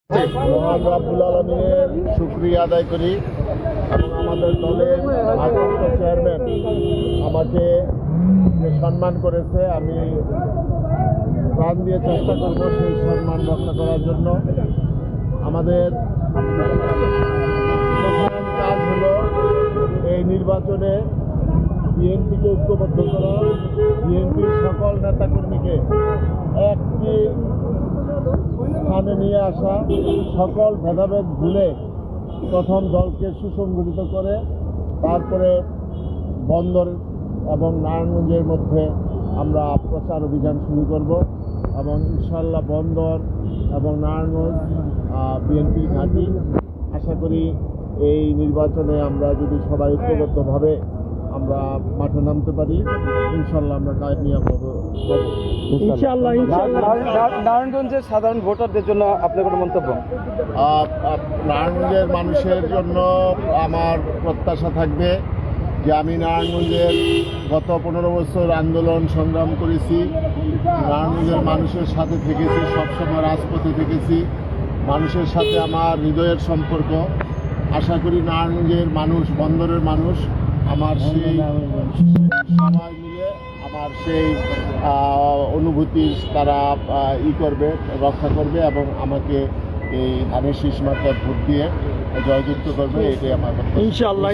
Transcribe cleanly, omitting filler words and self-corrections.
মহান রাব্বুল আলামিনের শুকরিয়া আদায় করি এবং আমাদের দলের ভারপ্রাপ্ত চেয়ারম্যান আমাকে যে সম্মান করেছে, আমি প্রাণ দিয়ে চেষ্টা করব সেই সম্মান রক্ষা করার জন্য। আমাদের প্রধান কাজ হলো এই নির্বাচনে বিএনপিকে ঐক্যবদ্ধ করা, বিএনপির সকল নেতাকর্মীকে একটি স্থানে নিয়ে আসা, সকল ভেদাভেদ ভুলে প্রথম দলকে সুসংগঠিত করে তারপরে বন্দর এবং নারায়ণগঞ্জের মধ্যে আমরা প্রচার অভিযান শুরু করব এবং ইনশাল্লাহ বন্দর এবং নারায়ণগঞ্জ বিএনপির ঘাঁটি। আশা করি এই নির্বাচনে আমরা যদি সবাই ঐক্যবদ্ধভাবে আমরা মাঠে নামতে পারি, ইনশাল্লাহ আমরা কামিয়াব হব। ইনশাআল্লাহ। নারায়ণগঞ্জের সাধারণ ভোটারদের জন্য আপনার কোনো মন্তব্য? নারায়ণগঞ্জের মানুষের জন্য আমার প্রত্যাশা থাকবে যে আমি নারায়ণগঞ্জের গত 15 বছর আন্দোলন সংগ্রাম করেছি, নারায়ণগঞ্জের মানুষের সাথে থেকেছি, সবসময় রাজপথে থেকেছি, মানুষের সাথে আমার হৃদয়ের সম্পর্ক। আশা করি নারায়ণগঞ্জের মানুষ, বন্দরের মানুষ আমার সেই সবাই মিলে আমার সেই অনুভূতি তারা করবে, রক্ষা করবে এবং আমাকে এই ধানের শীষ মাত্রায় ভোট দিয়ে জয়যুক্ত করবে, এটাই আমার কথা। ইনশাআল্লাহ।